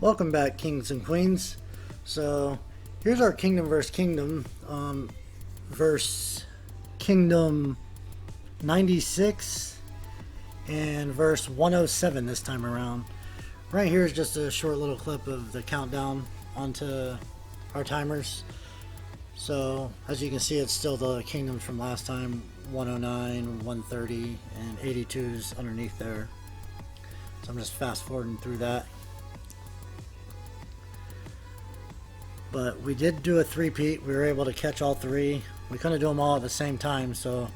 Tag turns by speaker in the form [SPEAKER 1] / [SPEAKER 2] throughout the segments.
[SPEAKER 1] Welcome back, kings and queens. So here's our kingdom versus kingdom, verse kingdom 96 and verse 107 this time around. Right here is just a short little clip of the countdown onto our timers. So as you can see, it's still the kingdoms from last time: 109, 130, and 82's underneath there. So I'm just fast forwarding through that. But we did do a three-peat. We were able to catch all three. We couldn't do them all at the same time, so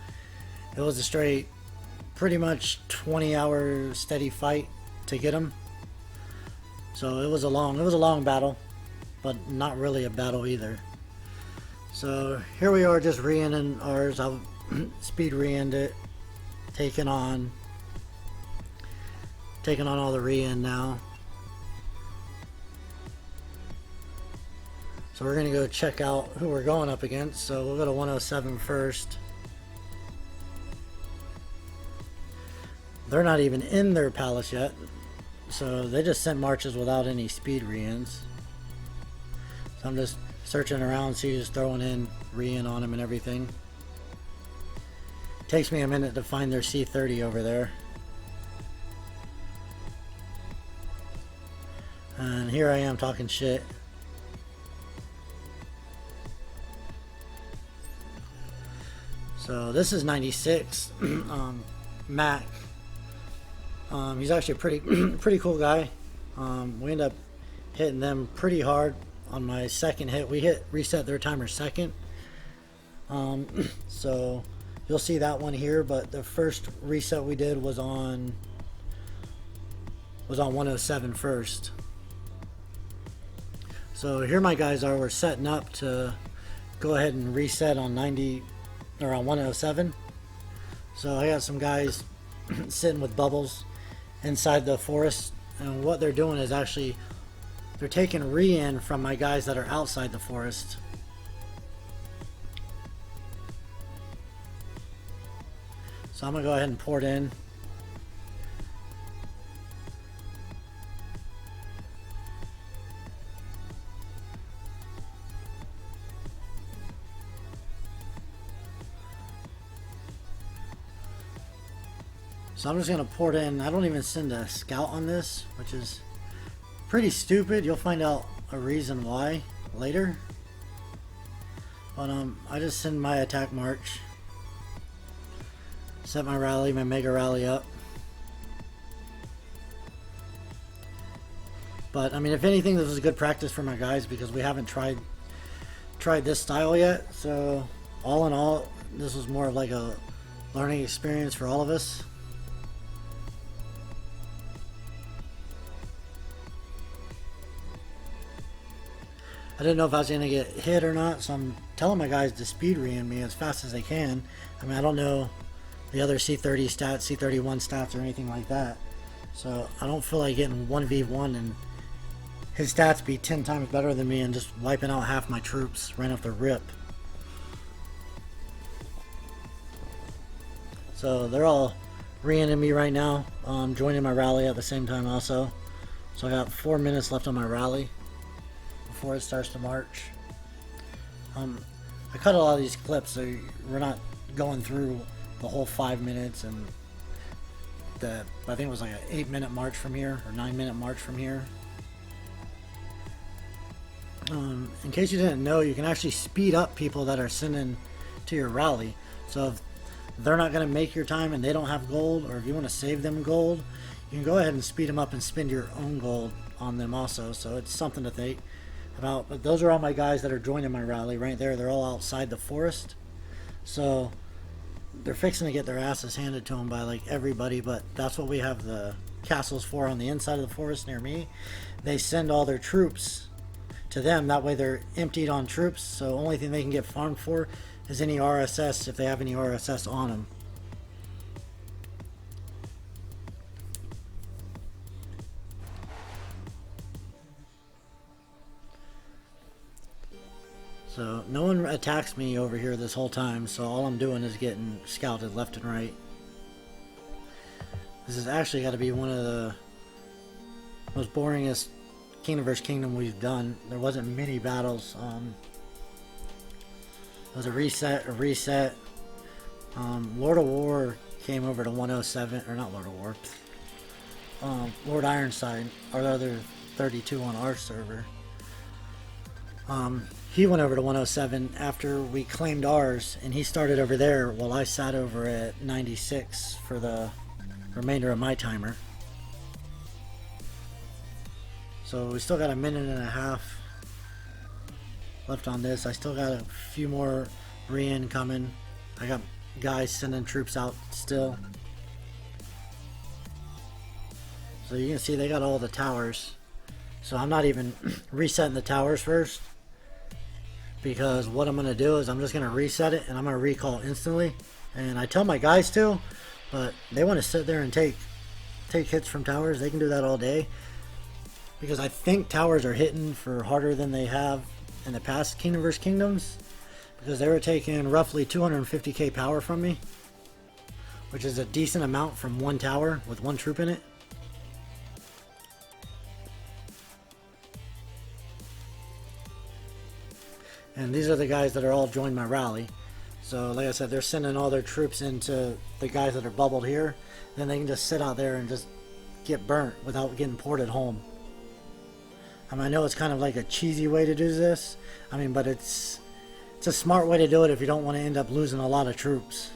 [SPEAKER 1] it was a straight, pretty much 20-hour steady fight to get them. So it was a long battle, but not really a battle either. So here we are, just re-ending ours. I'll speed re-end it, taking on all the re-end now. So we're going to go check out who we're going up against. So we'll go to 107 first. They're not even in their palace yet. So they just sent marches without any speed re-ins. So I'm just searching around, see who's throwing in re-in on them and everything. Takes me a minute to find their C30 over there. And here I am talking shit. So this is 96, Mac. He's actually a pretty cool guy. We end up hitting them pretty hard on my second hit. We reset their timer second. So you'll see that one here, but the first reset we did was on 107 first. So here my guys are. We're setting up to go ahead and reset on 90 or on 107. So I got some guys sitting with bubbles inside the forest, and what they're doing is actually they're taking re-in from my guys that are outside the forest. So I'm gonna go ahead and pour it in. So I'm just going to pour it in. I don't even send a scout on this, which is pretty stupid. You'll find out a reason why later. But I just send my attack march. Set my rally, my mega rally up. But I mean, if anything, this is good practice for my guys because we haven't tried this style yet. So all in all, this was more of like a learning experience for all of us. I didn't know if I was going to get hit or not, so I'm telling my guys to speed re-in me as fast as they can. I mean, I don't know the other C30 stats, C31 stats, or anything like that. So I don't feel like getting 1v1 and his stats be 10 times better than me and just wiping out half my troops right off the rip. So they're all re-inning me right now, joining my rally at the same time also. So I got 4 minutes left on my rally before it starts to march. I cut a lot of these clips so we're not going through the whole 5 minutes, and I think it was like an 8-minute march from here or 9-minute march from here. In case you didn't know, you can actually speed up people that are sending to your rally. So if they're not going to make your time and they don't have gold, or if you want to save them gold, you can go ahead and speed them up and spend your own gold on them also. So it's something to think about. But those are all my guys that are joining my rally right there. They're all outside the forest, so they're fixing to get their asses handed to them by like everybody. But that's what we have the castles for on the inside of the forest near me. They send all their troops to them, that way they're emptied on troops, so only thing they can get farmed for is any RSS, if they have any RSS on them. So no one attacks me over here this whole time, so all I'm doing is getting scouted left and right. This has actually got to be one of the most boringest Kingdom vs. Kingdom we've done. There wasn't many battles. It was a reset. Lord of War came over to 107, or not Lord of War. Lord Ironside, our other 32 on our server. He went over to 107 after we claimed ours, and he started over there while I sat over at 96 for the remainder of my timer. So we still got a minute and a half left on this. I still got a few more re-in coming. I got guys sending troops out still. So you can see they got all the towers. So I'm not even resetting the towers first, because what I'm going to do is I'm just going to reset it and I'm going to recall instantly. And I tell my guys to, but they want to sit there and take hits from towers. They can do that all day, because I think towers are hitting for harder than they have in the past Kingdom vs. Kingdoms, because they were taking roughly 250k power from me, which is a decent amount from one tower with one troop in it. And these are the guys that are all joined my rally. So like I said, they're sending all their troops into the guys that are bubbled here. Then they can just sit out there and just get burnt without getting ported home. I mean, I know it's kind of like a cheesy way to do this. I mean, but it's a smart way to do it if you don't want to end up losing a lot of troops.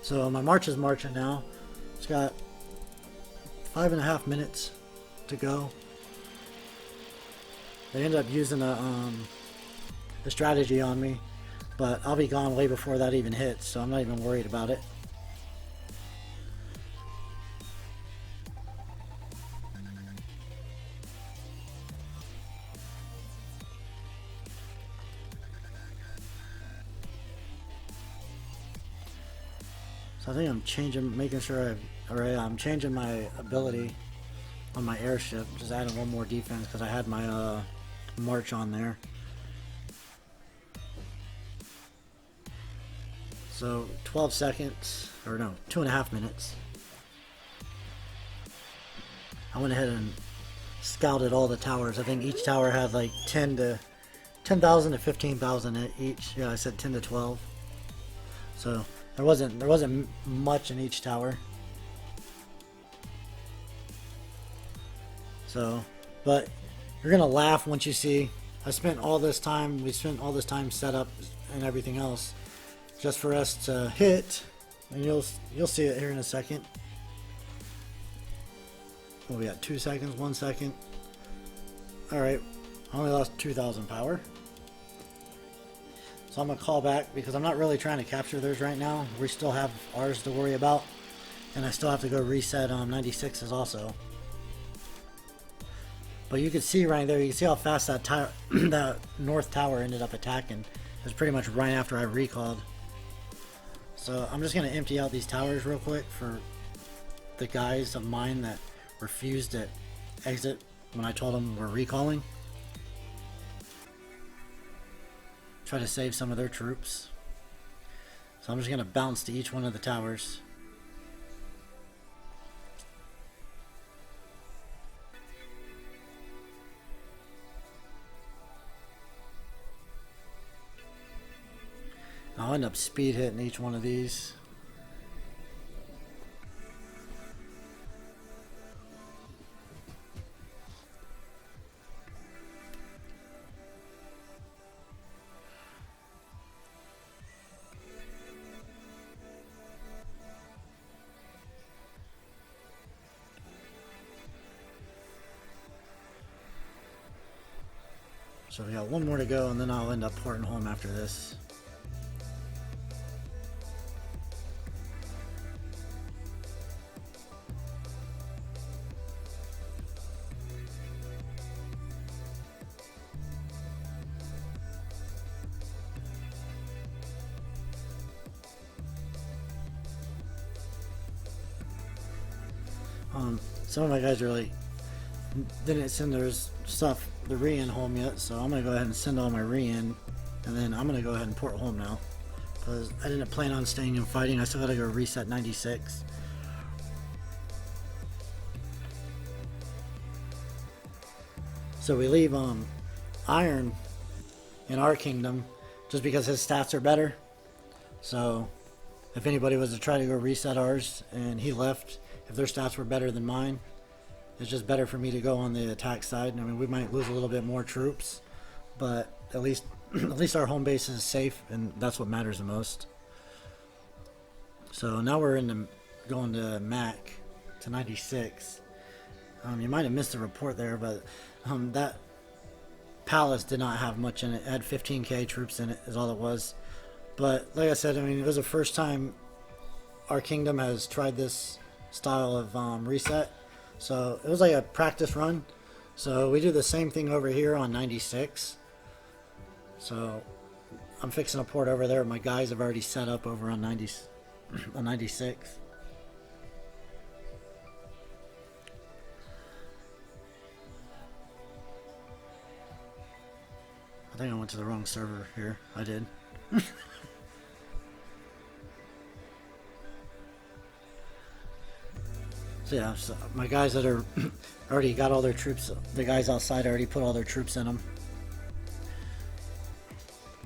[SPEAKER 1] So my march is marching now. It's got 5.5 minutes to go. They ended up using a strategy on me, but I'll be gone way before that even hits, so I'm not even worried about it. So I think I'm changing, making sure I'm changing my ability on my airship, just adding one more defense because I had my march on there. So 12 seconds, or no, 2.5 minutes. I went ahead and scouted all the towers. I think each tower had like 10,000 to 15,000 each. Yeah, I said 10 to 12. So there wasn't much in each tower. So, but you're gonna laugh once you see we spent all this time set up and everything else just for us to hit, and you'll see it here in a second. Well, we got 2 seconds, 1 second. Alright, I only lost 2,000 power. So I'm gonna call back because I'm not really trying to capture theirs right now. We still have ours to worry about, and I still have to go reset on 96s also. But you can see right there, you can see how fast that that north tower ended up attacking. It was pretty much right after I recalled. So I'm just going to empty out these towers real quick for the guys of mine that refused to exit when I told them we're recalling. Try to save some of their troops. So I'm just going to bounce to each one of the towers. I'll end up speed hitting each one of these. So we got one more to go, and then I'll end up porting home after this. Some of my guys really didn't send their stuff, the re-in home yet, so I'm going to go ahead and send all my re-in, and then I'm going to go ahead and port home now, because I didn't plan on staying and fighting. I still got to go reset 96. So we leave Iron in our kingdom just because his stats are better. So if anybody was to try to go reset ours and he left, if their stats were better than mine, it's just better for me to go on the attack side. I mean, we might lose a little bit more troops, but at least our home base is safe, and that's what matters the most. So now we're going to Mac to 96. You might have missed the report there, but that palace did not have much in it. It had 15k troops in it, is all it was. But like I said, I mean, it was the first time our kingdom has tried this style of reset. So it was like a practice run. So we do the same thing over here on 96. So I'm fixing a port over there. My guys have already set up over on 96. I think I went to the wrong server here. I did. So yeah, so my guys that are already got all their troops, the guys outside already put all their troops in them.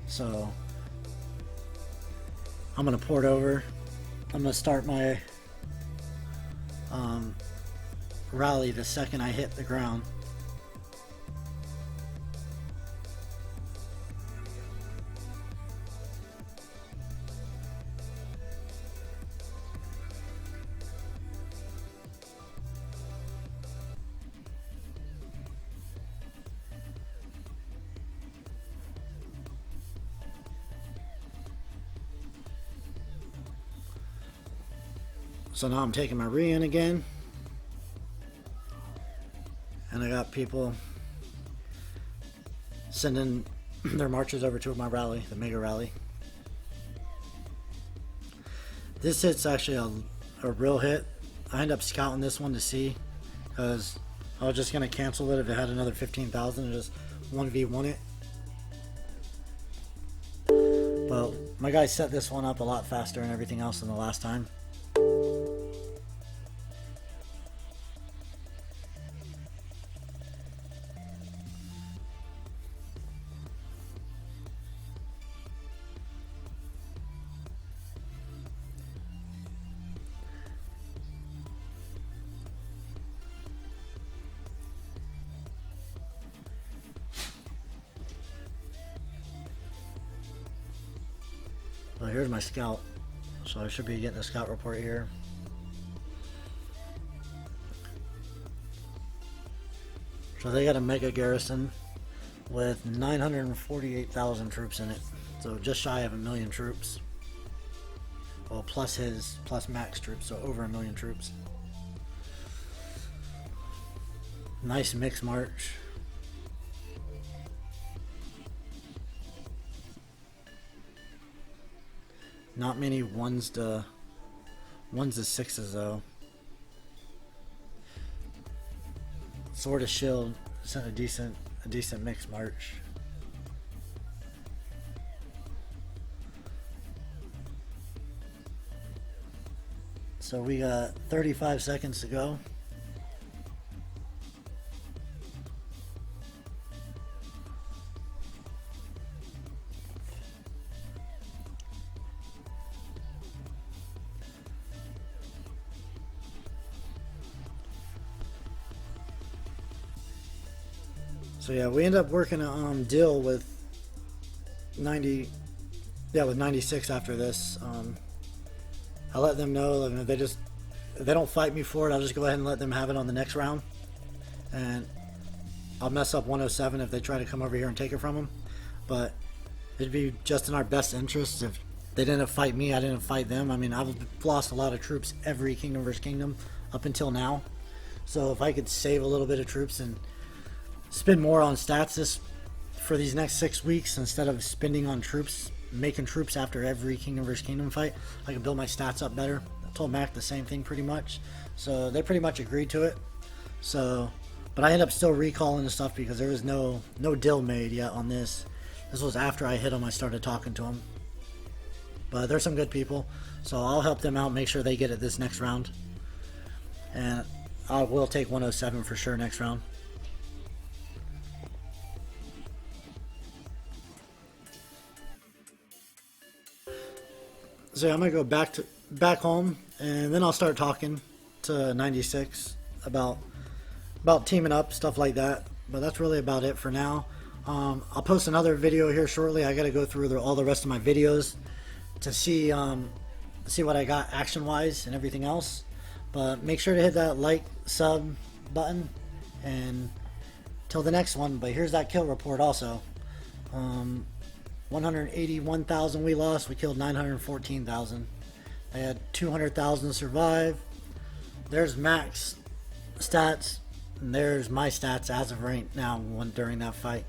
[SPEAKER 1] So I'm gonna port over. I'm gonna start my rally the second I hit the ground. So now I'm taking my re-in again, and I got people sending their marches over to my rally, the mega rally. This hit's actually a real hit. I end up scouting this one to see, because I was just going to cancel it if it had another 15,000 and just 1v1 it. But my guys set this one up a lot faster and everything else than the last time. Well, here's my scout, so I should be getting a scout report here. So they got a mega garrison with 948,000 troops in it, so just shy of 1,000,000 troops. Well, plus max troops, so over 1,000,000 troops. Nice mixed march. Not many ones to sixes though. Sword of Shield sent a decent mixed march. So we got 35 seconds to go. So yeah, we end up working a deal with 96 after this. I let them know that if they don't fight me for it, I'll just go ahead and let them have it on the next round, and I'll mess up 107 if they try to come over here and take it from them. But it'd be just in our best interest if they didn't fight me, I didn't fight them. I mean, I've lost a lot of troops every kingdom versus kingdom up until now. So if I could save a little bit of troops and spend more on stats for these next 6 weeks instead of spending on troops, making troops after every kingdom versus kingdom fight, I can build my stats up better. I told Mac the same thing pretty much, so they pretty much agreed to it. So, but I ended up still recalling the stuff because there was no deal made yet on this. This was after I hit them. I started talking to them, but they're some good people, so I'll help them out, make sure they get it this next round, and I will take 107 for sure next round. So yeah, I'm gonna go back home, and then I'll start talking to 96 about teaming up, stuff like that. But that's really about it for now. I'll post another video here shortly. I got to go through all the rest of my videos to see what I got action wise and everything else. But make sure to hit that like, sub button, and till the next one. But here's that kill report also. 181,000 we lost. We killed 914,000. I had 200,000 survive. There's max stats, and there's my stats as of right now during that fight.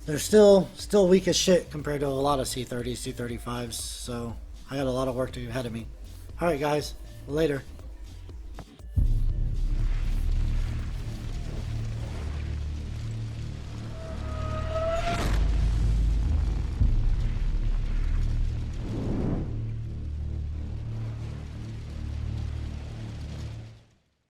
[SPEAKER 1] They're still weak as shit compared to a lot of C30s, C35s, so I got a lot of work to do ahead of me. Alright guys, later.